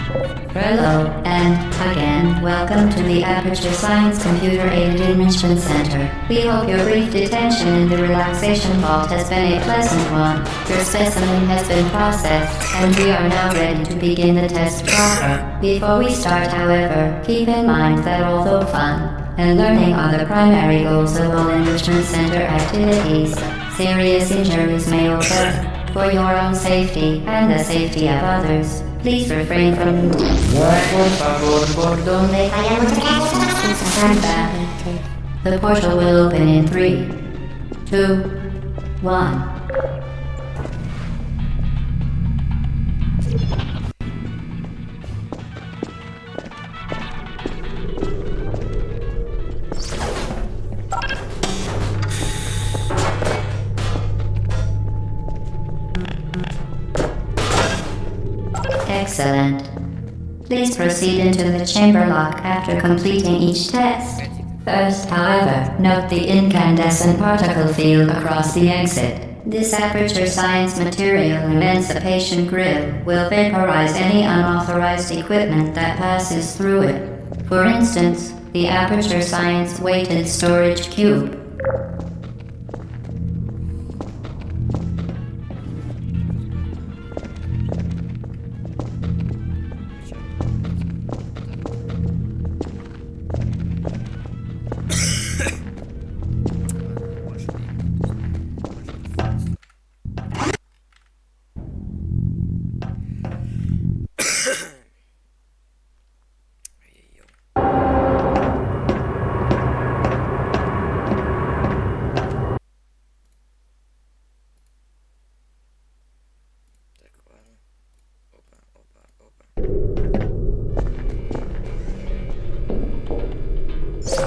Hello, and again, welcome to the Aperture Science Computer-Aided Enrichment Center. We hope your brief detention in the relaxation vault has been a pleasant one. Your specimen has been processed, and we are now ready to begin the test proper. Before we start, however, keep in mind that although fun and learning are the primary goals of all Enrichment Center activities, serious injuries may occur. For your own safety and the safety of others, please refrain from The portal will open in 3, 2, 1. Excellent. Please proceed into the chamber lock after completing each test. First, however, note the incandescent particle field across the exit. This Aperture Science Material Emancipation Grill will vaporize any unauthorized equipment that passes through it. For instance, the Aperture Science Weighted Storage Cube.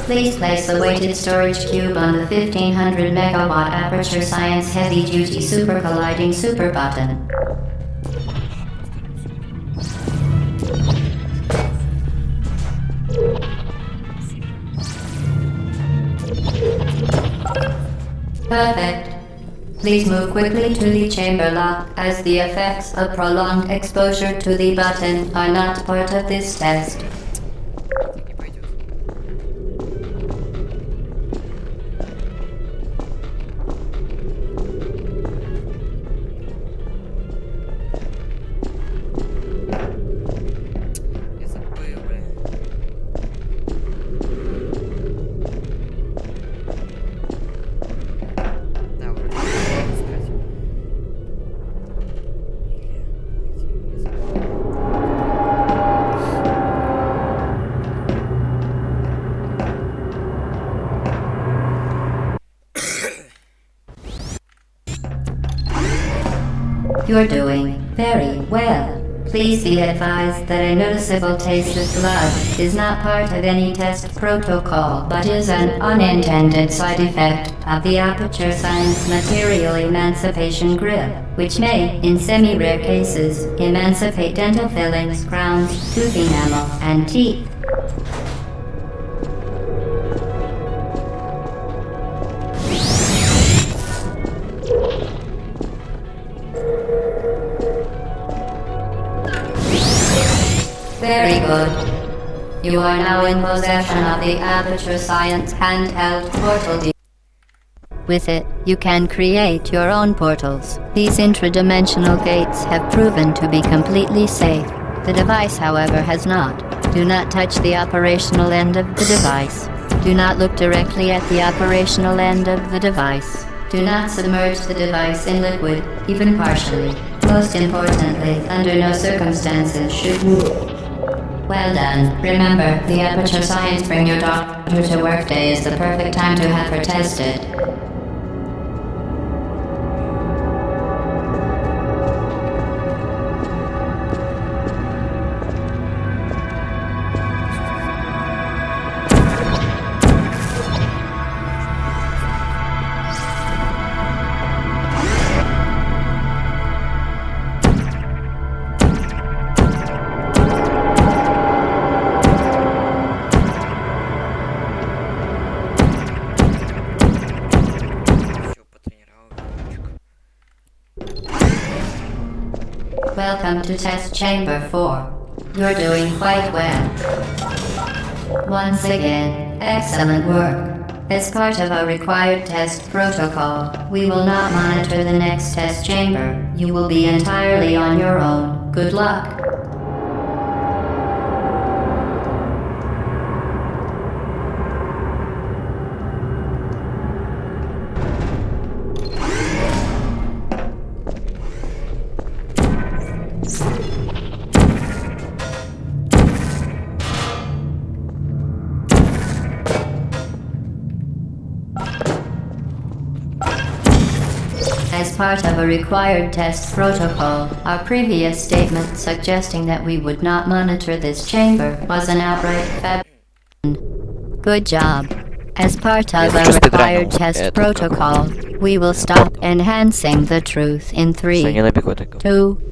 Please place the weighted storage cube on the 1500 megawatt Aperture Science Heavy Duty Super Colliding Super button. Perfect. Please move quickly to the chamber lock, as the effects of prolonged exposure to the button are not part of this test. You're doing very well. Please be advised that a noticeable taste of blood is not part of any test protocol, but is an unintended side effect of the Aperture Science Material Emancipation Grill, which may, in semi-rare cases, emancipate dental fillings, crowns, tooth enamel, and teeth. Very good. You are now in possession of the Aperture Science handheld portal. With it, you can create your own portals. These intradimensional gates have proven to be completely safe. The device, however, has not. Do not touch the operational end of the device. Do not look directly at the operational end of the device. Do not submerge the device in liquid, even partially. Most importantly, under no circumstances should you... Well done. Remember, the Aperture Science Bring Your Daughter to Work Day is the perfect time to have her tested. Welcome to Test Chamber 4. You're doing quite well. Once again, excellent work. As part of a required test protocol, we will not monitor the next test chamber. You will be entirely on your own. Good luck. As part of a required test protocol, our previous statement suggesting that we would not monitor this chamber was an outright fab. Good job. As part of a required test protocol, we will stop enhancing the truth in 3, 2,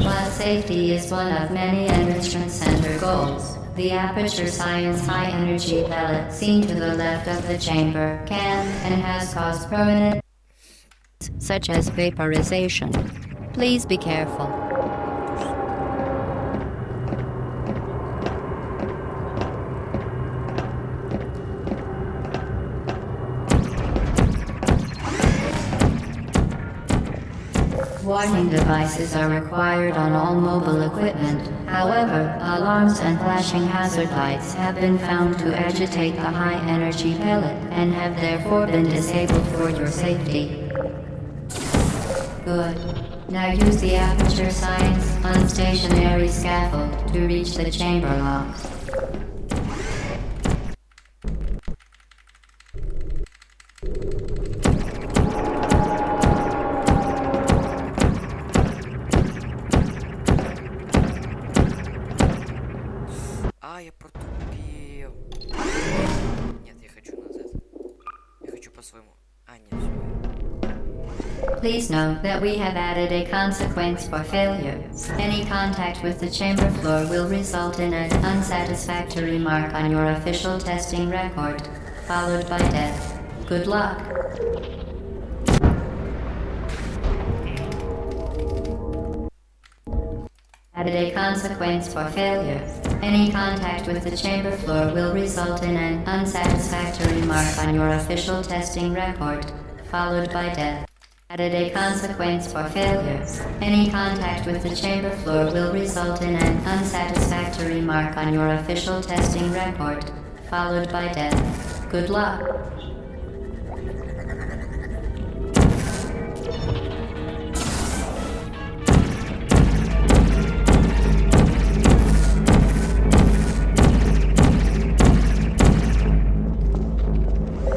While safety is one of many Enrichment Center goals, the Aperture Science High Energy pellet seen to the left of the chamber can and has caused permanent, such as vaporization. Please be careful. Warning devices are required on all mobile equipment. However, alarms and flashing hazard lights have been found to agitate the high-energy pellet and have therefore been disabled for your safety. Good. Now use the Aperture Science unstationary scaffold to reach the chamber lock. Я протупил. Нет, я хочу назад. Я хочу по-своему. Нет, все. Please note that we have added a consequence for failure. Any contact with the chamber floor will result in an unsatisfactory mark on your official testing record, followed by death. Good luck. Added a consequence for failure. Any contact with the chamber floor will result in an unsatisfactory mark on your official testing record, followed by death. Added a consequence for failure. Any contact with the chamber floor will result in an unsatisfactory mark on your official testing record, followed by death. Good luck.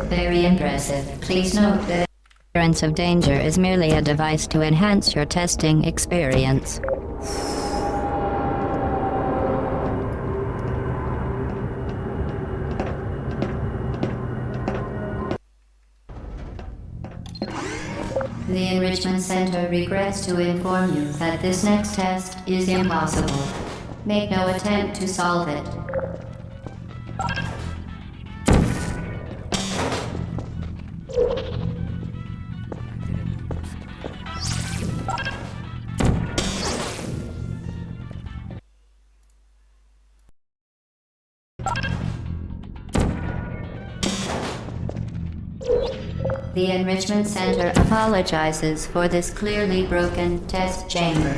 Very impressive. Please note that appearance of danger is merely a device to enhance your testing experience. The Enrichment Center regrets to inform you that this next test is impossible. Make no attempt to solve it. The Enrichment Center apologizes for this clearly broken test chamber.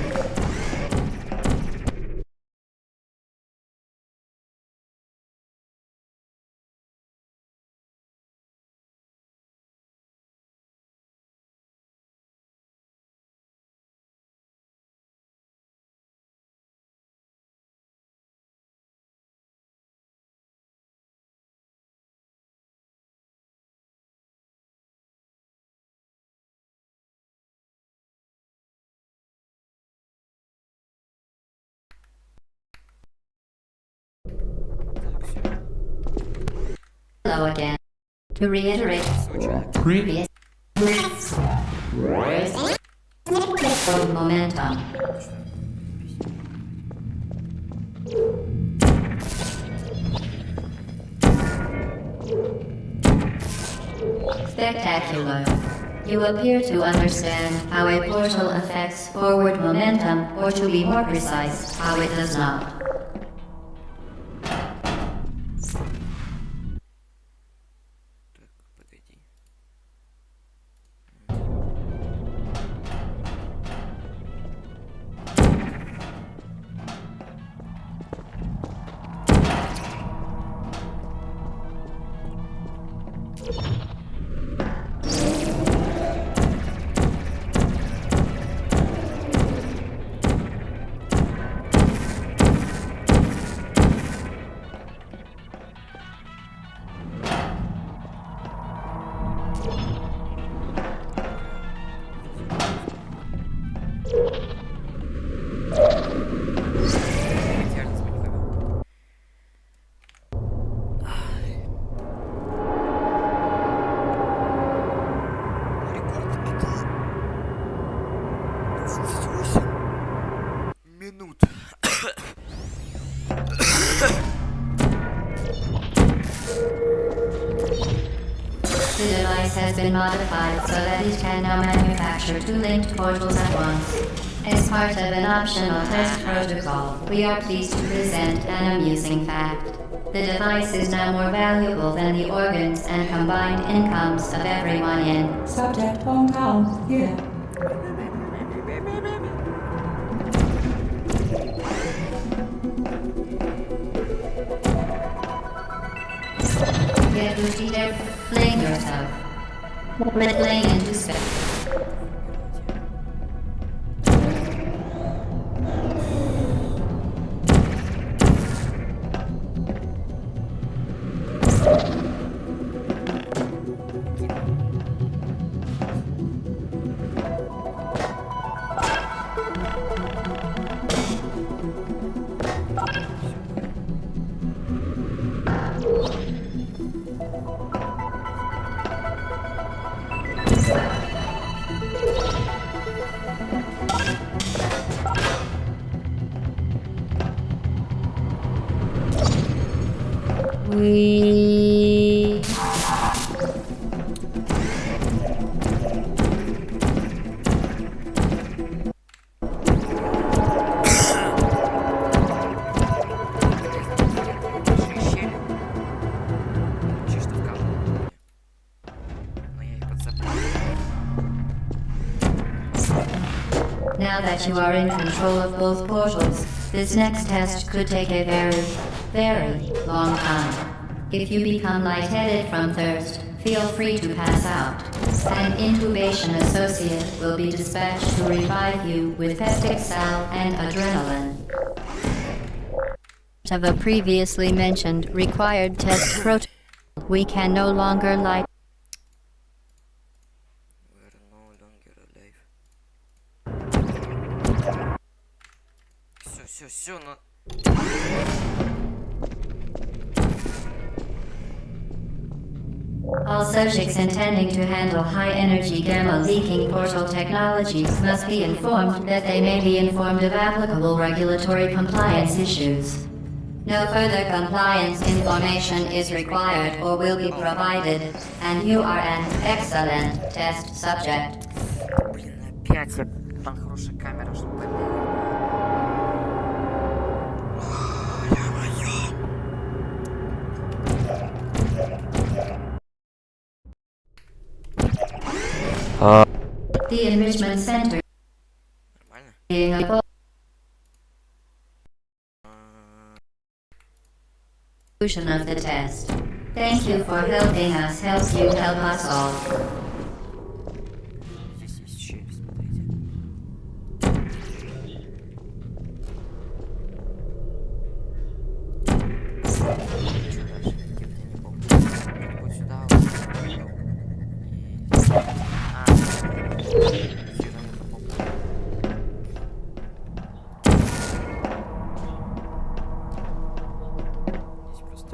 Hello again. To reiterate, Случайно. previous momentum. Spectacular. You appear to understand how a portal affects forward momentum, or to be more precise, how it does not. Так, погоди. Идеально сменил. Рекорд это 28 минут. The device has been modified so that it can now manufacture two linked portals at once. As part of an optional test protocol, we are pleased to present an amusing fact. The device is now more valuable than the organs and combined incomes of everyone in Subject hometown here. Get to see there, blame yourself. Playing into space. We Щели. Чисто в каждом уровне. Но я их подцеплю. Now that you are in control of both portals, this next test could take a very, very long time. If you become lightheaded from thirst, feel free to pass out. An intubation associate will be dispatched to revive you with pestic salve and adrenaline. Of a previously mentioned required test protocol, we can no longer light. We're no longer alive. Все, ну... All subjects intending to handle high-energy gamma-leaking portal technologies must be informed that they may be informed of applicable regulatory compliance issues. No further compliance information is required or will be provided, and you are an excellent test subject. Блин, опять там хорошая камера, чтобы побегать. The enrichment center Нормально? being a conclusion of the test. Thank you for helping us help you help us all. Здесь есть щели, смотрите. Что дальше? Где-то не помню. Вот сюда вот. Сюда нужно попасть. Здесь просто...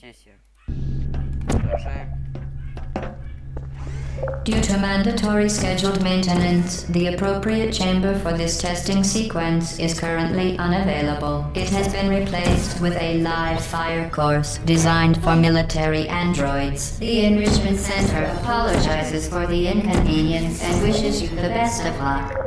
Здесь я. Продолжаем. Due to mandatory scheduled maintenance, the appropriate chamber for this testing sequence is currently unavailable. It has been replaced with a live fire course designed for military androids. The Enrichment Center apologizes for the inconvenience and wishes you the best of luck.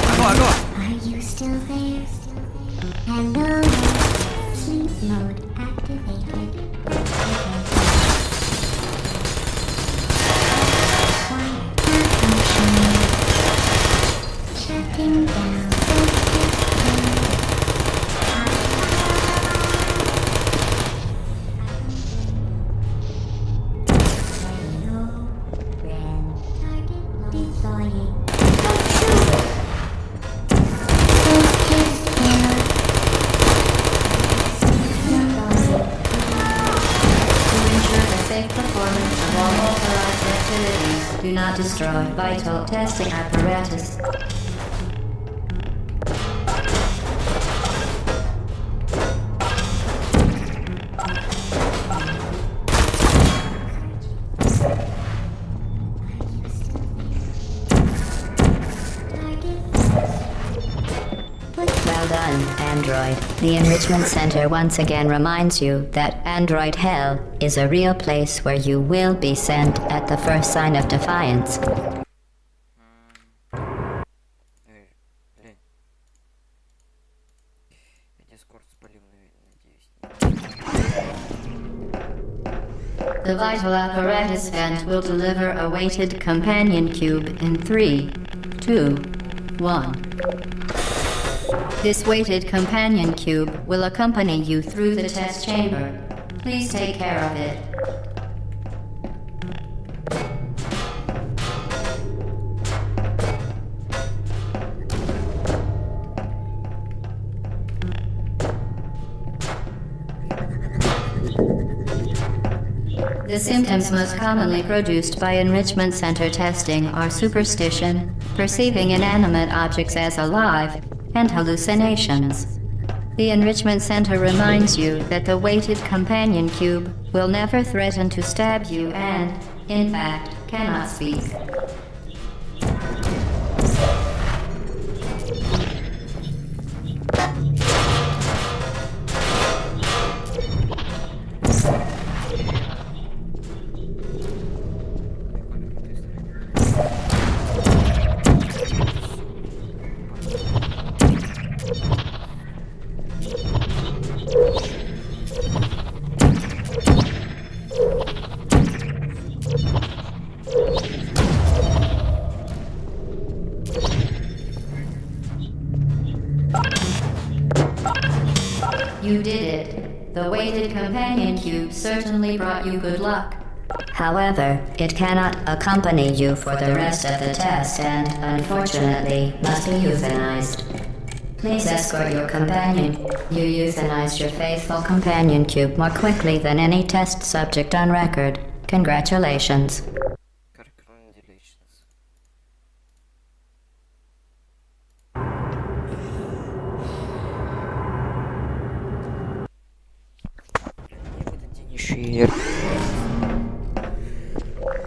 Алло, алло! Are you still there? Hello? Sleep mode activated. Quiet malfunction. Shutting down. Hello, Ren. Target deploying. Safe performance of all authorized activities. Do not destroy vital testing apparatus. Well done, Android. The Enrichment Center once again reminds you that Android Hell is a real place where you will be sent at the first sign of defiance. Блин. Я дискорд спалил, надеюсь. The vital apparatus vent will deliver a weighted companion cube in 3, 2, 1. This weighted companion cube will accompany you through the test chamber. Please take care of it. The symptoms most commonly produced by enrichment center testing are superstition, perceiving inanimate objects as alive, and hallucinations. The Enrichment Center reminds you that the weighted companion cube will never threaten to stab you and, in fact, cannot speak. You did it. The weighted companion cube certainly brought you good luck. However, it cannot accompany you for the rest of the test and, unfortunately, must be euthanized. Please escort your companion. You euthanized your faithful companion cube more quickly than any test subject on record. Congratulations. Congratulations.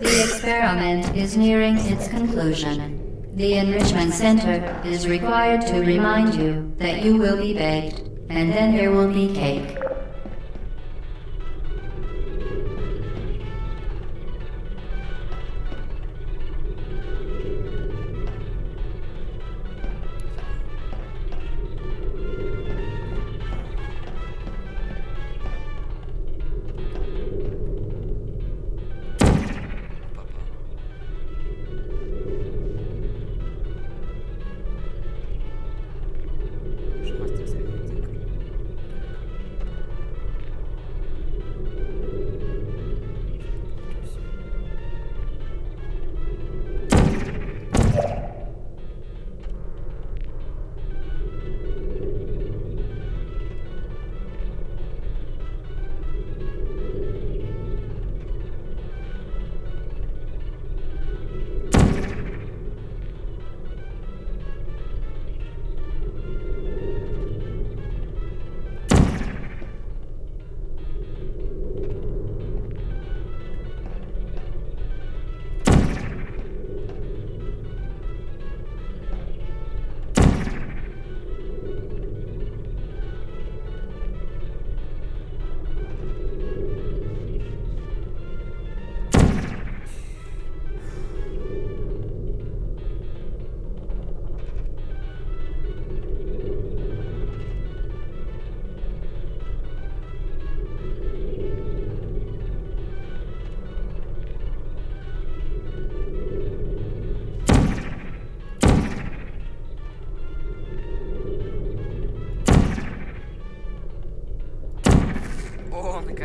The experiment is nearing its conclusion. The Enrichment Center is required to remind you that you will be baked, and then there will be cake.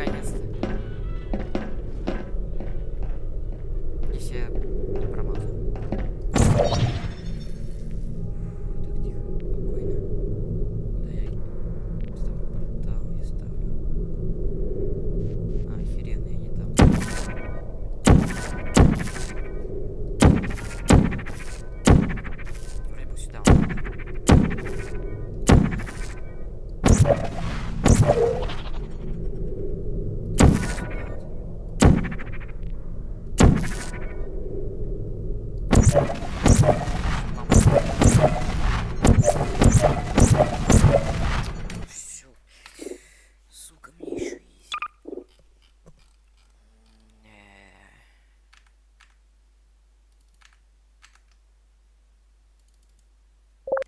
Наконец-то. Если я не промазал. Так, тихо, спокойно. Куда я ставлю портал? Я ставлю. А, охеренно, я не там. Вроде бы сюда он надо. Всё. Сука, мне еще есть.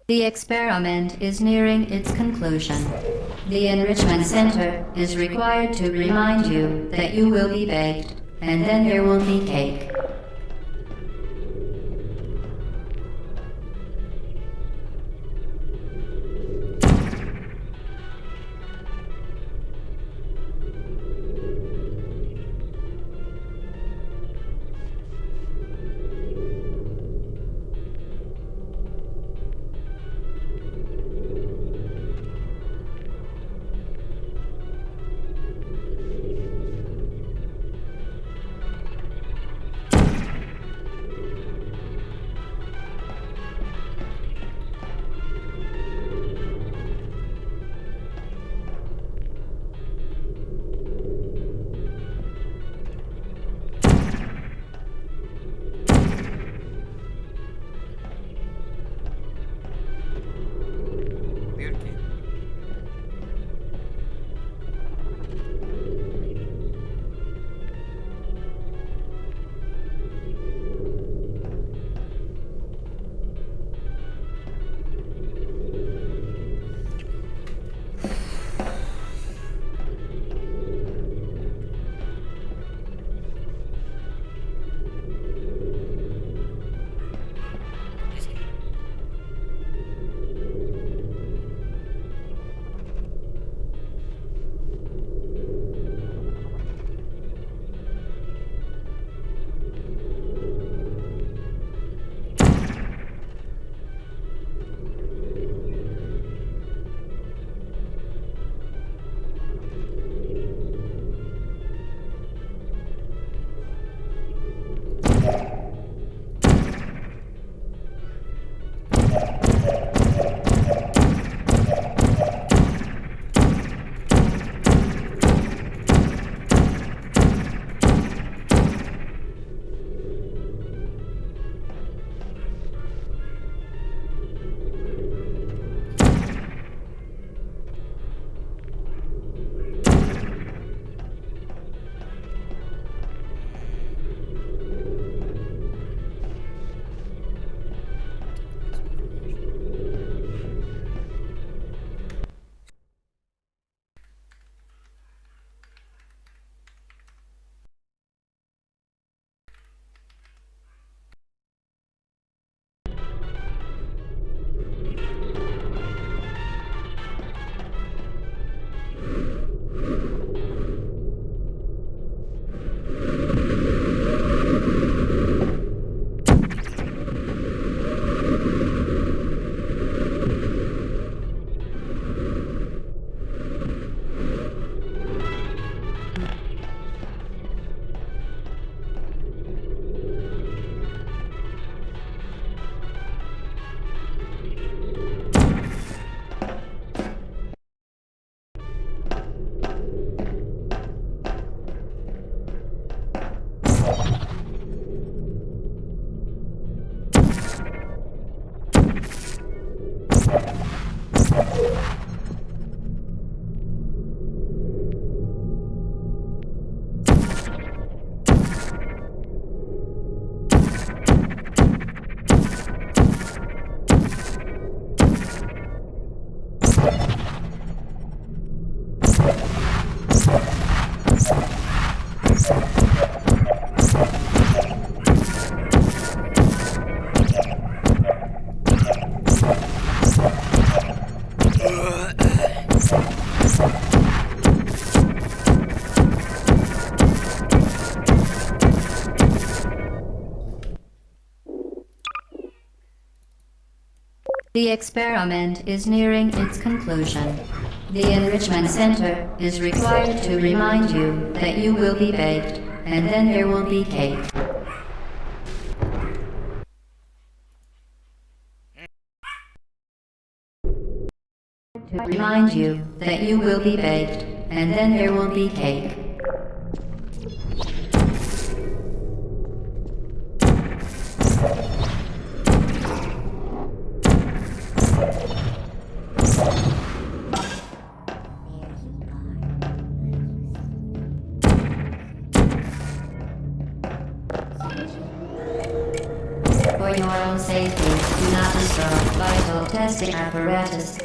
The experiment is nearing its conclusion. The enrichment center is required to remind you that you will be baked, and then there will be cake. The experiment is nearing its conclusion. The Enrichment Center is required to remind you that you will be baked, and then there will be cake. To remind you that you will be baked, and then there will be cake. For your own safety, do not destroy vital testing apparatus.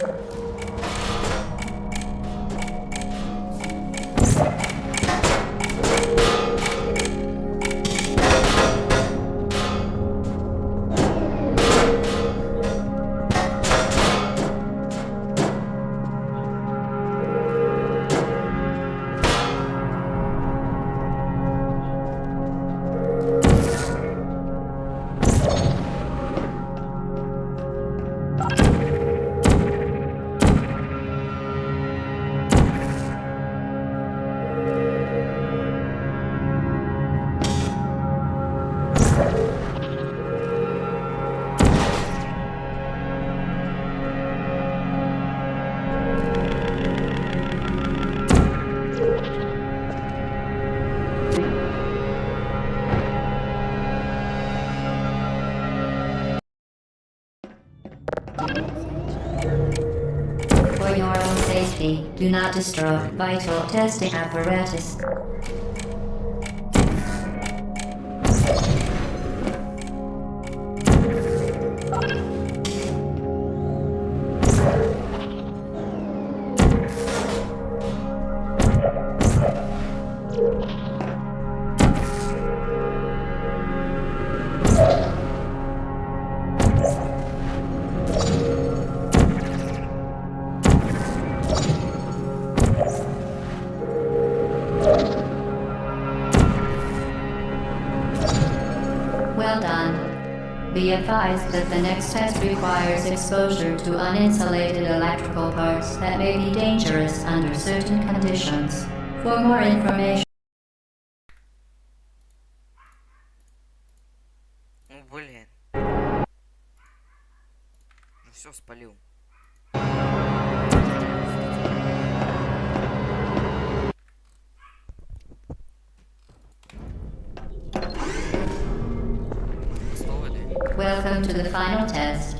For your own safety, do not destroy vital testing apparatus. Well done. Be advised that the next test requires exposure to uninsulated electrical parts that may be dangerous under certain conditions. For more information, Ну блин. Ну все, спалил. welcome to the final test.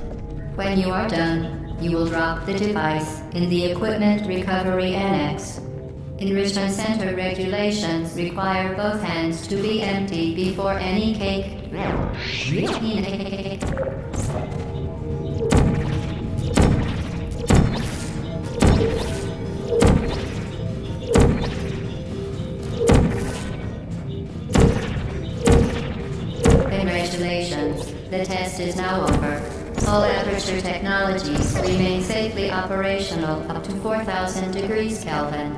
When you are done, you will drop the device in the Equipment Recovery Annex. Enrichment Center regulations require both hands to be empty before any cake. Congratulations, the test is now over. All aperture technologies remain safely operational up to 4,000 degrees Kelvin.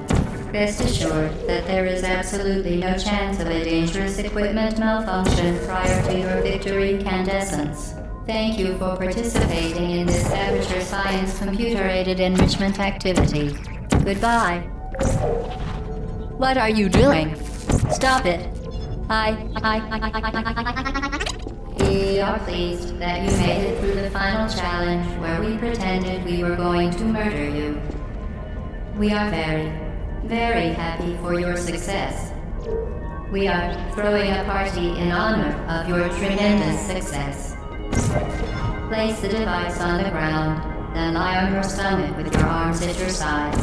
Rest assured that there is absolutely no chance of a dangerous equipment malfunction prior to your victory incandescence. Thank you for participating in this aperture science computer-aided enrichment activity. Goodbye. What are you doing? Stop it. We are pleased that you made it through the final challenge where we pretended we were going to murder you. We are very happy for your success. We are throwing a party in honor of your tremendous success. Place the device on the ground, then lie on your stomach with your arms at your sides.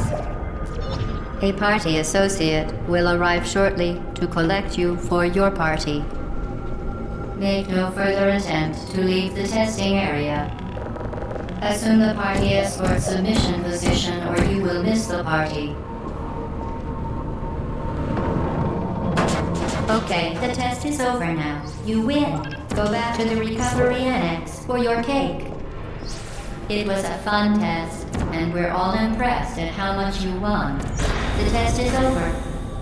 A party associate will arrive shortly to collect you for your party. Make no further attempt to leave the testing area. Assume the party escort submission position or you will miss the party. Okay, the test is over now. You win. Go back to the recovery annex for your cake. It was a fun test, and we're all impressed at how much you won. The test is over.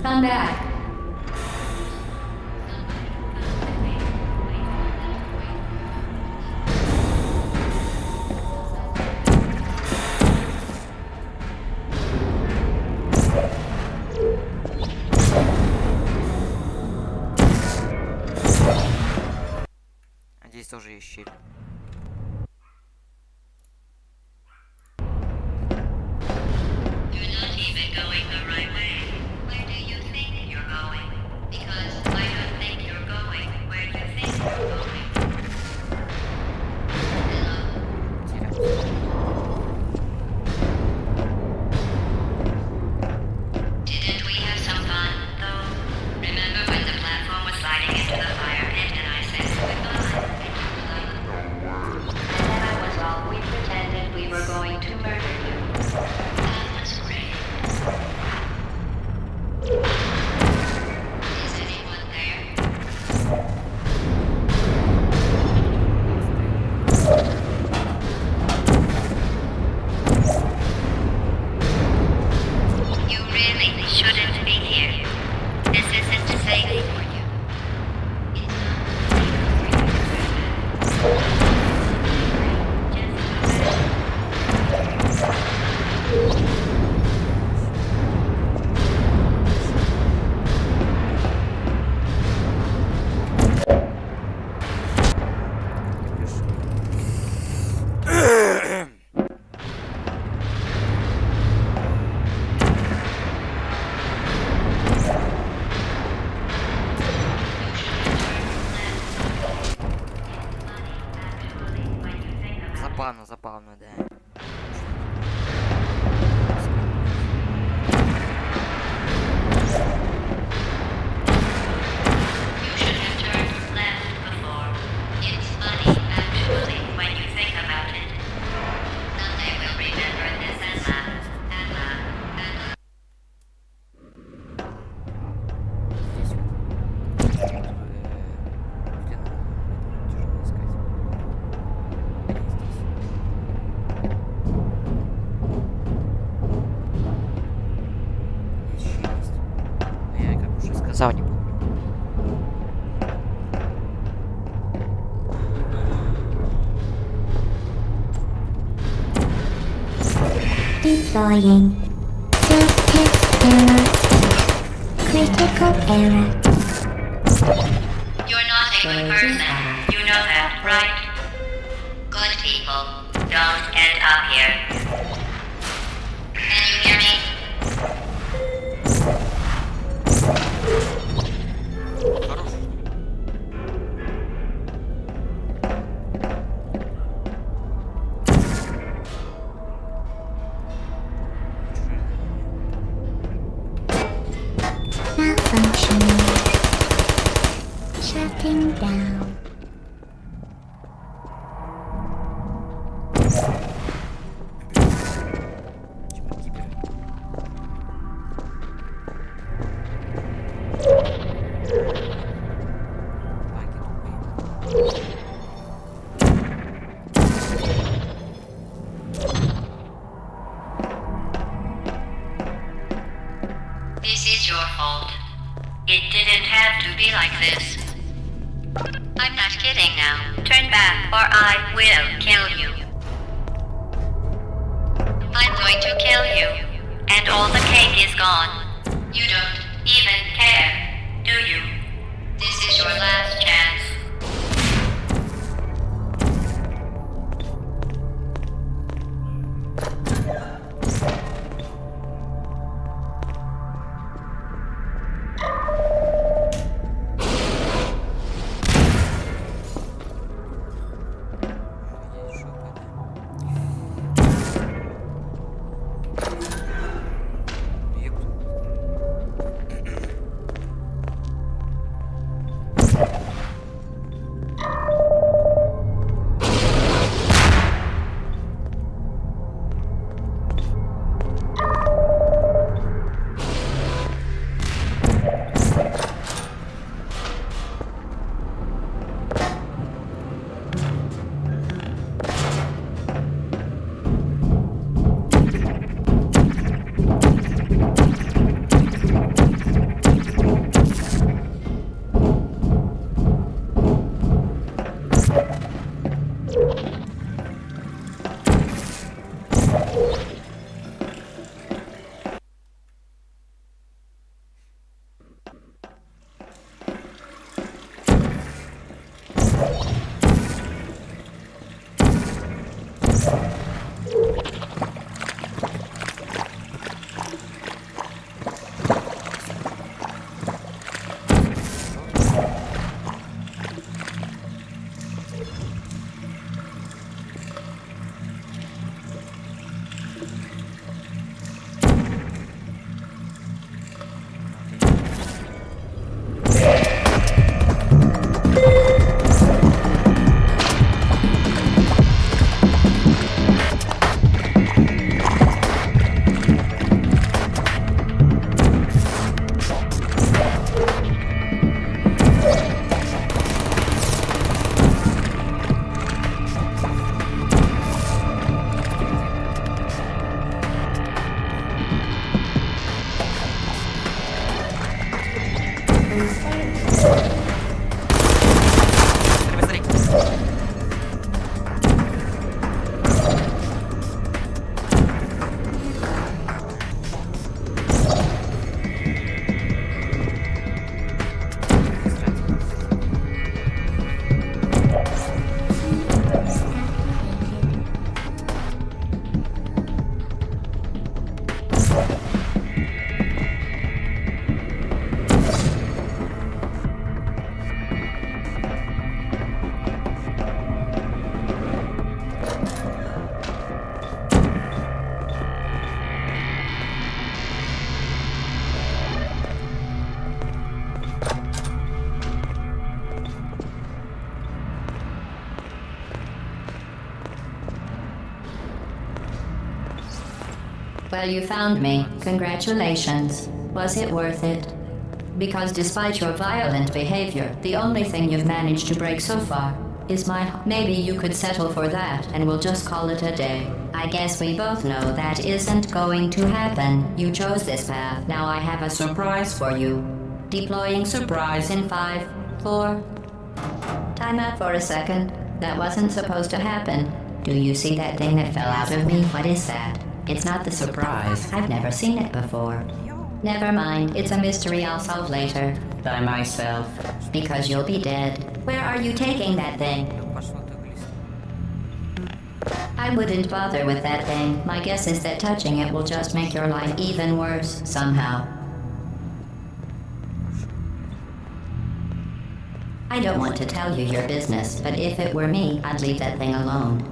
Come back. тоже есть щель. You're not even going the right way. Where do you think you're going? Because I don't think you're going where you think you're going. Hello? Didn't we have some fun, though? Remember when the platform was sliding into the fire pit and I said goodbye? And then I was all we pretended we were going to murder you. That was great. Is anyone there? You really shouldn't be here. This isn't safe for you. It's not safe for you. Забавно, да. You should have turned left before. It's funny, actually, when you think about it. Someday we'll remember this and laugh, and laugh, and laugh. Здесь вот. Блин, тяжело искать. Здесь. Есть щель есть. Но я как уже сказал, не помню. Deploying. Self-test error. Critical error. You're not a good person. You know that, right? Good people don't end up here. Can you hear me? Хорош. Malfunctioning. Shutting down. Типа кибер. Баги тупые. This is your fault. It didn't have to be like this. I'm not kidding now. Turn back or I will kill you. I'm going to kill you. And all the cake is gone. You don't even care, do you? This is your last chance. Есть жопа, да. Ёпт. Быстрей. Well, you found me. Congratulations. Was it worth it? Because despite your violent behavior, the only thing you've managed to break so far is my... Maybe you could settle for that and we'll just call it a day. I guess we both know that isn't going to happen. You chose this path. Now I have a surprise for you. Deploying surprise in 5, 4... Time out for a second. That wasn't supposed to happen. Do you see that thing that fell out of me? What is that? It's not the surprise. I've never seen it before. Never mind. It's a mystery I'll solve later. By myself. Because you'll be dead. Where are you taking that thing? I wouldn't bother with that thing. My guess is that touching it will just make your life even worse, somehow. I don't want to tell you your business, but if it were me, I'd leave that thing alone.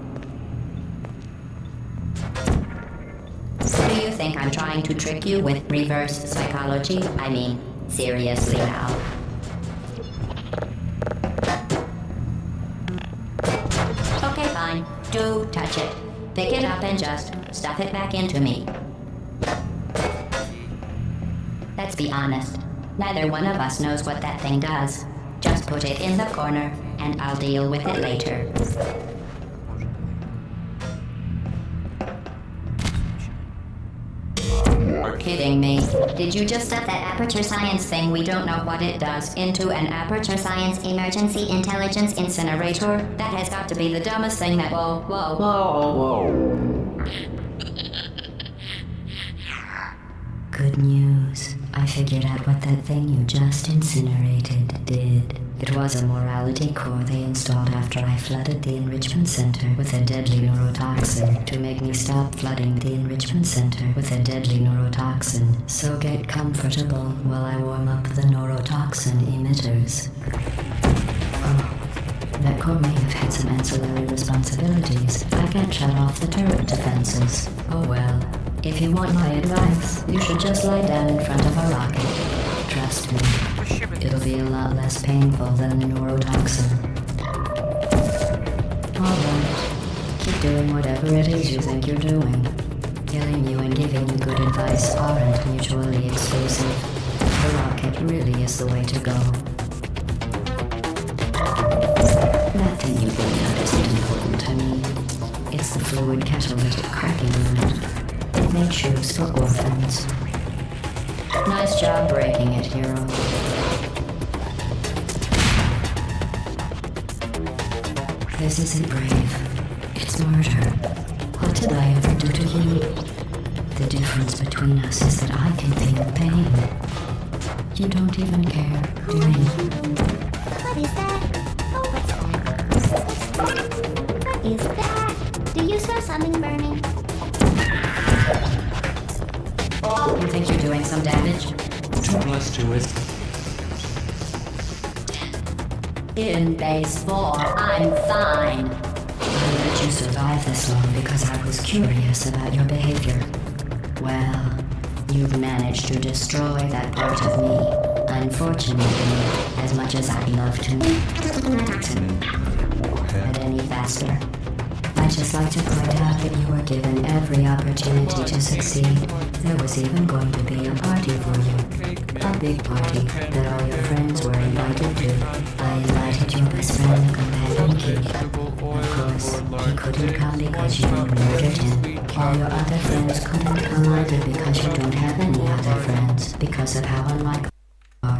Do you think I'm trying to trick you with reverse psychology? I mean, seriously now. Okay, fine. Do touch it. Pick it up and just stuff it back into me. Let's be honest. Neither one of us knows what that thing does. Just put it in the corner, and I'll deal with it later. Kidding me. Did you just stuff that aperture science thing we don't know what it does into an aperture science emergency intelligence incinerator? That has got to be the dumbest thing that... Whoa. Good news. I figured out what that thing you just incinerated did. It was a morality core they installed after I flooded the enrichment center with a deadly neurotoxin to make me stop flooding the enrichment center with a deadly neurotoxin. So get comfortable while I warm up the neurotoxin emitters. Oh, that core may have had some ancillary responsibilities. I can't shut off the turret defenses. Oh well. If you want my advice, you should just lie down in front of a rocket. Trust me. It'll be a lot less painful than the neurotoxin. Alright. Keep doing whatever it is you think you're doing. Killing you and giving you good advice aren't mutually exclusive. The rocket really is the way to go. That thing you bring out isn't important to me. It's the fluid catalytic cracking unit. It made shoes for orphans. Nice job breaking it, hero. This isn't brave. It's murder. What did I ever do to you? The difference between us is that I can feel pain. You don't even care, do you? What is that? Oh, what's that? What is that? Do you smell something burning? You think you're doing some damage? Too close to it. In base 4, I'm fine. I let you survive this long because I was curious about your behavior. Well, you've managed to destroy that part of me. Unfortunately, as much as I'd love to get any faster. I'd just like to point out that you were given every opportunity to succeed. There was even going to be a party for you. A big party that all your friends were invited to. I invited your best friend, the companion Keith. Of course, he couldn't come because you murdered him. All your other friends couldn't come either because you don't have any other friends, because of how unlike you are.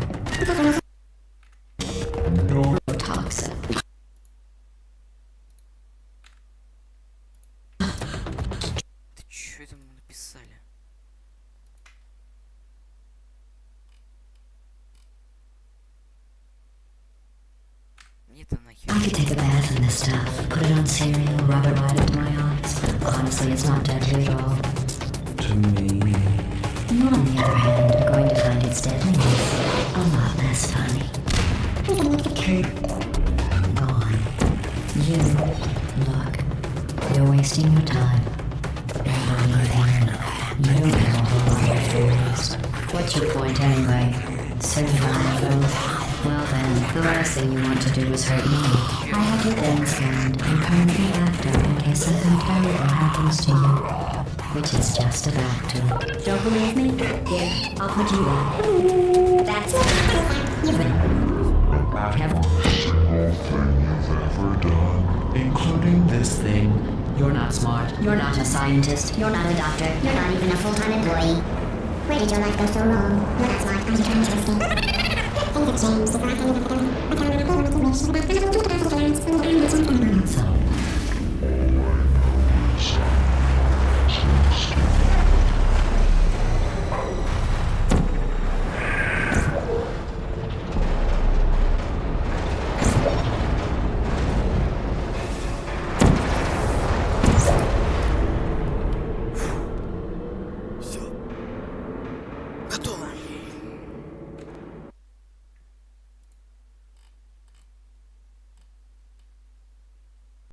stuff. Put it on cereal, rub it right into my eyes. Honestly, it's not deadly at all. To me. You, on the other hand, are going to find its deadliness a lot less funny. Kate. Go on. You, look, you're wasting your time. You don't have a whole lot of feelings. What's your point anyway? Certified both? Well then, the last thing you want to do is hurt me. I have your thing scanned and permanently backed up in case something terrible happens to you. Which is just about to. Don't believe me? Here, I'll put you back. That's it. You win. About every single thing you've ever done, including this thing. You're not smart. You're not a scientist. You're not a doctor. You're not even a full-time employee. Where did your life go so wrong? You're not smart. Aren't you trying to understand? Things have changed. Since the last time you left the building. I found an apple when you wish. About 1,200 grams from the animals on the